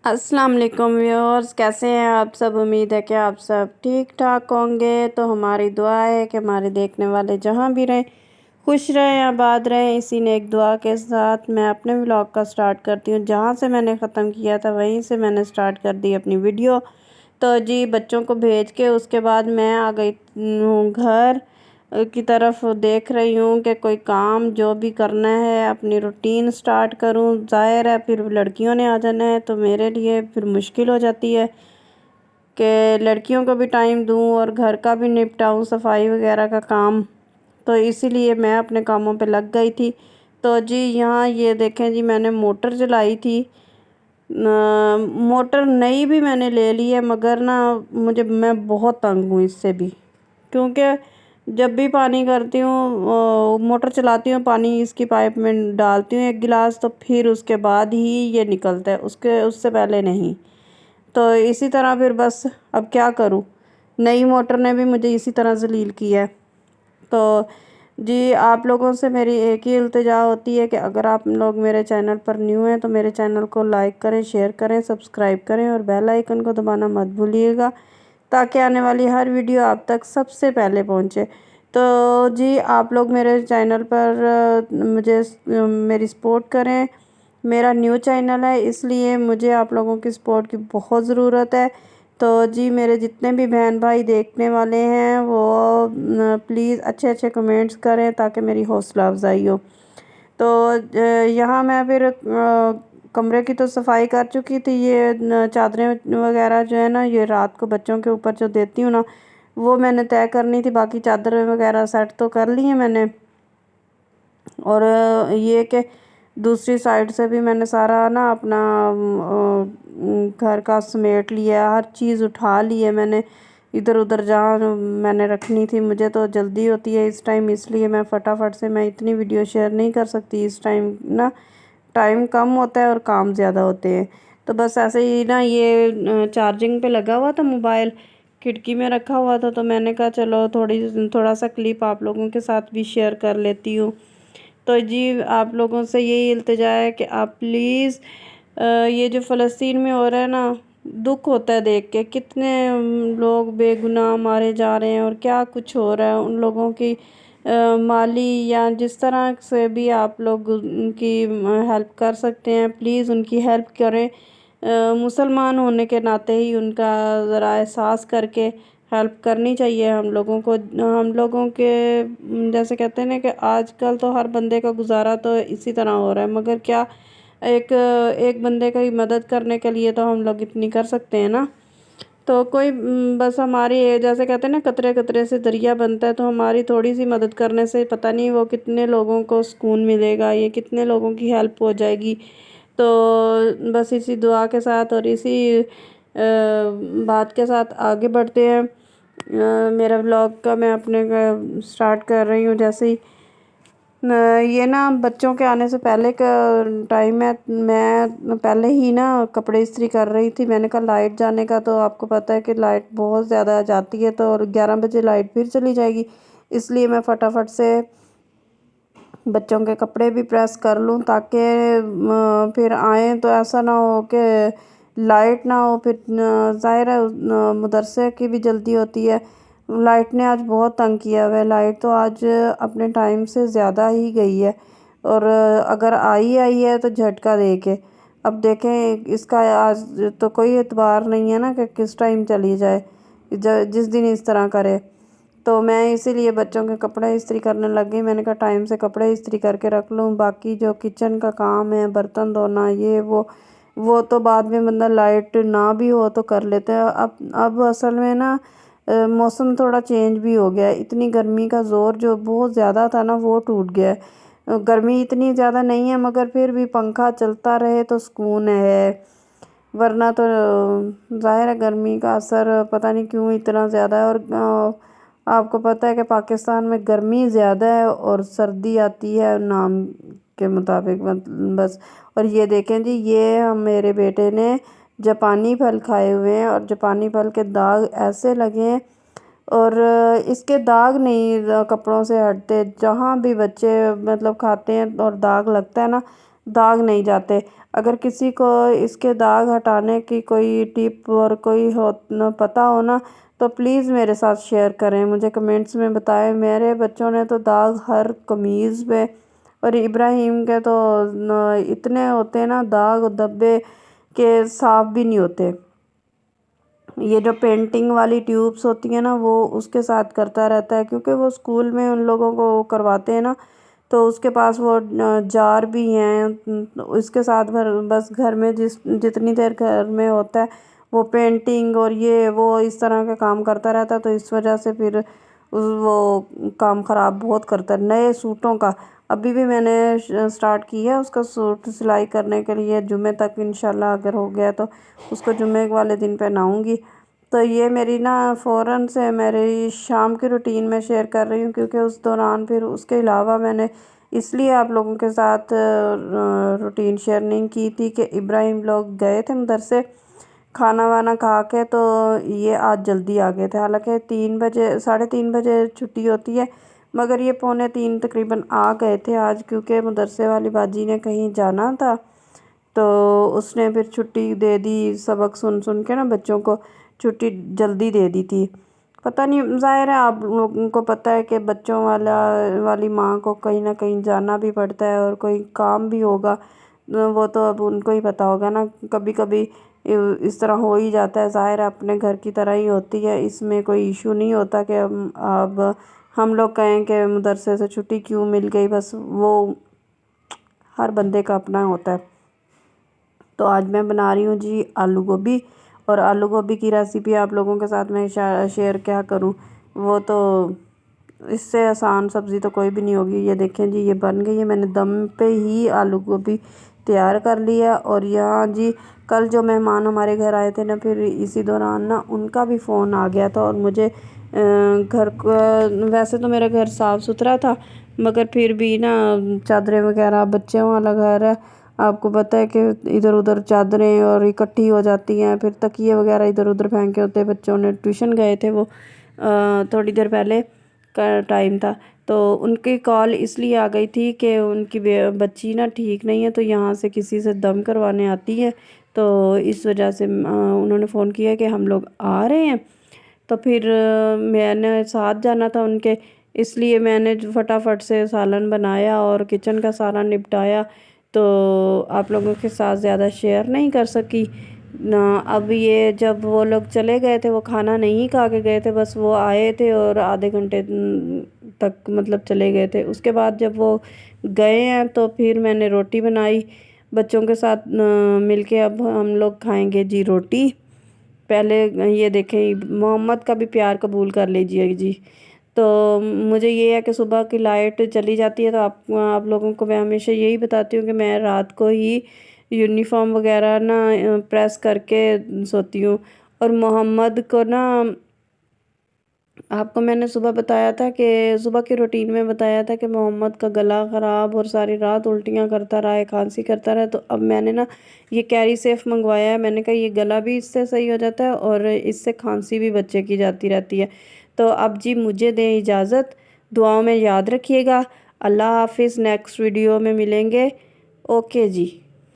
अस्सलाम वालेकुम व्यूअर्स, कैसे हैं आप सब। उम्मीद है कि आप सब ठीक ठाक होंगे। तो हमारी दुआ है कि हमारे देखने वाले जहां भी रहें खुश रहें आबाद रहें। इसी ने एक दुआ के साथ मैं अपने व्लॉग का स्टार्ट करती हूं। जहां से मैंने ख़त्म किया था वहीं से मैंने स्टार्ट कर दी अपनी वीडियो। तो जी बच्चों को भेज के उसके बाद मैं आ गई हूँ घर की तरफ। देख रही हूँ कि कोई काम जो भी करना है अपनी रूटीन स्टार्ट करूँ। ज़ाहिर है फिर लड़कियों ने आ जाना है तो मेरे लिए फिर मुश्किल हो जाती है कि लड़कियों को भी टाइम दूँ और घर का भी निपटाऊँ, सफाई वगैरह का काम। तो इसीलिए मैं अपने कामों पे लग गई थी। तो जी यहाँ ये देखें जी, मैंने मोटर चलाई थी। मोटर नई भी मैंने ले ली है, मगर ना मैं बहुत तंग हूँ इससे भी, क्योंकि जब भी पानी करती हूँ मोटर चलाती हूँ, पानी इसकी पाइप में डालती हूँ 1 गिलास, तो फिर उसके बाद ही ये निकलता है, उससे पहले नहीं। तो इसी तरह फिर बस अब क्या करूँ, नई मोटर ने भी मुझे इसी तरह ज़लील किया है। तो जी आप लोगों से मेरी एक ही इल्तिजा होती है कि अगर आप लोग मेरे चैनल पर न्यू हैं तो मेरे चैनल को लाइक करें, शेयर करें, सब्सक्राइब करें और बेल आइकन को दबाना मत भूलिएगा, ताकि आने वाली हर वीडियो आप तक सबसे पहले पहुंचे। तो जी आप लोग मेरे चैनल पर मेरी सपोर्ट करें। मेरा न्यू चैनल है, इसलिए मुझे आप लोगों की सपोर्ट की बहुत ज़रूरत है। तो जी मेरे जितने भी बहन भाई देखने वाले हैं वो प्लीज़ अच्छे अच्छे कमेंट्स करें ताकि मेरी हौसला अफजाई हो। तो यहाँ मैं फिर कमरे की तो सफाई कर चुकी थी। ये चादरें वगैरह जो है ना, ये रात को बच्चों के ऊपर जो देती हूँ ना, वो मैंने तय करनी थी। बाकी चादरें वगैरह सेट तो कर ली हैं मैंने। और ये कि दूसरी साइड से भी मैंने सारा ना अपना घर का समेट लिया, हर चीज़ उठा ली है मैंने इधर उधर जहाँ मैंने रखनी थी। मुझे तो जल्दी होती है इस टाइम, इसलिए मैं फटाफट से मैं इतनी वीडियो शेयर नहीं कर सकती इस टाइम ना, टाइम कम होता है और काम ज़्यादा होते हैं। तो बस ऐसे ही ना, ये चार्जिंग पे लगा हुआ था मोबाइल, खिड़की में रखा हुआ था, तो मैंने कहा चलो थोड़ा सा क्लिप आप लोगों के साथ भी शेयर कर लेती हूँ। तो जी आप लोगों से यही इल्तिजा है कि आप प्लीज़ ये जो फ़लस्तीन में हो रहा है ना, दुख होता है देख के, कितने लोग बेगुनाह मारे जा रहे हैं और क्या कुछ हो रहा है। उन लोगों की माली या जिस तरह से भी आप लोग उनकी हेल्प कर सकते हैं प्लीज़ उनकी हेल्प करें। मुसलमान होने के नाते ही उनका ज़रा एहसास करके हेल्प करनी चाहिए हम लोगों को। हम लोगों के जैसे कहते हैं ना कि आजकल तो हर बंदे का गुजारा तो इसी तरह हो रहा है, मगर क्या एक एक बंदे की मदद करने के लिए तो हम लोग इतनी कर सकते हैं ना। तो कोई बस हमारी जैसे कहते हैं ना, कतरे कतरे से दरिया बनता है, तो हमारी थोड़ी सी मदद करने से पता नहीं वो कितने लोगों को सुकून मिलेगा, ये कितने लोगों की हेल्प हो जाएगी। तो बस इसी दुआ के साथ और इसी बात के साथ आगे बढ़ते हैं। मेरा व्लॉग का मैं अपने स्टार्ट कर रही हूँ। जैसे ही ये ना बच्चों के आने से पहले का टाइम है, मैं पहले ही ना कपड़े इस्त्री कर रही थी। मैंने कहा लाइट जाने का, तो आपको पता है कि लाइट बहुत ज़्यादा जाती है, तो और 11 बजे लाइट फिर चली जाएगी, इसलिए मैं फटाफट से बच्चों के कपड़े भी प्रेस कर लूँ, ताकि फिर आएँ तो ऐसा ना हो कि लाइट ना हो। फिर ज़ाहिर है मदरसे की भी जल्दी होती है। लाइट ने आज बहुत तंग किया हुआ है। लाइट तो आज अपने टाइम से ज़्यादा ही गई है, और अगर आई है तो झटका दे के। अब देखें इसका आज तो कोई एतबार नहीं है ना कि किस टाइम चली जाए, जिस दिन इस तरह करे। तो मैं इसीलिए बच्चों के कपड़े इस्त्री करने लग गई। मैंने कहा टाइम से कपड़े इस्त्री करके रख लूँ, बाकी जो किचन का काम है, बर्तन धोना, ये वो तो बाद में बंदा लाइट ना भी हो तो कर लेते हैं। अब असल में ना मौसम थोड़ा चेंज भी हो गया है। इतनी गर्मी का ज़ोर जो बहुत ज़्यादा था ना, वो टूट गया है। गर्मी इतनी ज़्यादा नहीं है, मगर फिर भी पंखा चलता रहे तो सुकून है, वरना तो ज़ाहिर है गर्मी का असर पता नहीं क्यों इतना ज़्यादा है। और आपको पता है कि पाकिस्तान में गर्मी ज़्यादा है और सर्दी आती है नाम के मुताबिक, बस। और ये देखें जी, ये मेरे बेटे ने जापानी फल खाए हुए हैं और जापानी फल के दाग ऐसे लगे हैं, और इसके दाग नहीं कपड़ों से हटते। जहाँ भी बच्चे मतलब खाते हैं और दाग लगता है ना, داغ نہیں جاتے۔ اگر کسی کو اس کے داغ ہٹانے کی کوئی ٹپ اور کوئی پتہ ہو نا تو پلیز میرے ساتھ شیئر کریں، مجھے کمنٹس میں بتائیں۔ میرے بچوں نے تو داغ ہر قمیض پہ، اور ابراہیم کے تو اتنے ہوتے ہیں نا داغ دبے کہ صاف بھی نہیں ہوتے۔ یہ جو پینٹنگ والی ٹیوبس ہوتی ہیں نا وہ اس کے ساتھ کرتا رہتا ہے، کیونکہ وہ اسکول میں ان لوگوں کو کرواتے ہیں نا تو اس کے پاس وہ جار بھی ہیں، اس کے ساتھ بس گھر میں جتنی دیر گھر میں ہوتا ہے وہ پینٹنگ اور یہ وہ اس طرح کا کام کرتا رہتا ہے، تو اس وجہ سے پھر وہ کام خراب بہت کرتا ہے۔ نئے سوٹوں کا ابھی بھی میں نے سٹارٹ کیا ہے اس کا سوٹ سلائی کرنے کے لیے، جمعے تک انشاءاللہ اگر ہو گیا تو اس کو جمعے والے دن پہناؤں گی۔ تو یہ میری نا فوراً سے میری شام کی روٹین میں شیئر کر رہی ہوں، کیونکہ اس دوران پھر اس کے علاوہ میں نے اس لیے آپ لوگوں کے ساتھ روٹین شیئر نہیں کی تھی کہ ابراہیم لوگ گئے تھے مدرسے کھانا وانا کھا کے، تو یہ آج جلدی آ گئے تھے، حالانکہ 3:30 چھٹی ہوتی ہے، مگر یہ 2:45 تقریباً آ گئے تھے آج، کیونکہ مدرسے والی باجی نے کہیں جانا تھا تو اس نے پھر چھٹی دے دی، سبق سن کے نا بچوں کو چھٹی جلدی دے دی تھی۔ پتہ نہیں، ظاہر ہے آپ لوگوں کو پتہ ہے کہ بچوں والی ماں کو کہیں نہ کہیں جانا بھی پڑتا ہے اور کوئی کام بھی ہوگا، وہ تو اب ان کو ہی پتہ ہوگا نا، کبھی کبھی اس طرح ہو ہی جاتا ہے، ظاہر ہے اپنے گھر کی طرح ہی ہوتی ہے، اس میں کوئی ایشو نہیں ہوتا کہ اب ہم لوگ کہیں کہ مدرسے سے چھٹی کیوں مل گئی، بس وہ ہر بندے کا اپنا ہوتا ہے۔ تو آج میں بنا رہی ہوں جی آلو گوبھی، اور آلو گوبھی کی ریسیپی آپ لوگوں کے ساتھ میں شیئر کیا کروں، وہ تو اس سے آسان سبزی تو کوئی بھی نہیں ہوگی۔ یہ دیکھیں جی یہ بن گئی ہے، میں نے دم پہ ہی آلو گوبھی تیار کر لیا۔ اور یہاں جی کل جو مہمان ہمارے گھر آئے تھے نا، پھر اسی دوران نا ان کا بھی فون آ گیا تھا، اور مجھے گھر کو ویسے تو میرا گھر صاف ستھرا تھا، مگر پھر بھی نا چادریں وغیرہ، بچوں والا گھر ہے، آپ کو پتہ ہے کہ ادھر ادھر چادریں اور اکٹھی ہو جاتی ہیں، پھر تکیے وغیرہ ادھر ادھر پھینکے ہوتے، بچوں نے ٹیوشن گئے تھے، وہ تھوڑی دیر پہلے کا ٹائم تھا، تو ان کی کال اس لیے آ گئی تھی کہ ان کی بچی نا ٹھیک نہیں ہے، تو یہاں سے کسی سے دم کروانے آتی ہے، تو اس وجہ سے انہوں نے فون کیا کہ ہم لوگ آ رہے ہیں، تو پھر میں نے ساتھ جانا تھا ان کے، اس لیے میں نے فٹافٹ سے سالن بنایا اور کچن کا سارا نپٹایا، تو آپ لوگوں کے ساتھ زیادہ شیئر نہیں کر سکی۔ اب یہ جب وہ لوگ چلے گئے تھے، وہ کھانا نہیں کھا کے گئے تھے، بس وہ آئے تھے اور آدھے گھنٹے تک مطلب چلے گئے تھے، اس کے بعد جب وہ گئے ہیں تو پھر میں نے روٹی بنائی بچوں کے ساتھ مل کے۔ اب ہم لوگ کھائیں گے جی روٹی، پہلے یہ دیکھیں محمد کا بھی پیار قبول کر لیجیے جی۔ تو مجھے یہ ہے کہ صبح کی لائٹ چلی جاتی ہے، تو آپ لوگوں کو میں ہمیشہ یہی بتاتی ہوں کہ میں رات کو ہی یونیفارم وغیرہ نا پریس کر کے سوتی ہوں، اور محمد کو نا آپ کو میں نے صبح بتایا تھا کہ صبح کی روٹین میں بتایا تھا کہ محمد کا گلا خراب اور ساری رات الٹیاں کرتا رہا ہے، کھانسی کرتا رہا، تو اب میں نے نا یہ کیری سیف منگوایا ہے، میں نے کہا یہ گلا بھی اس سے صحیح ہو جاتا ہے اور اس سے کھانسی بھی بچے کی جاتی رہتی ہے۔ تو اب جی مجھے دیں اجازت، دعاؤں میں یاد رکھیے گا، اللہ حافظ، نیکسٹ ویڈیو میں ملیں گے، اوکے جی۔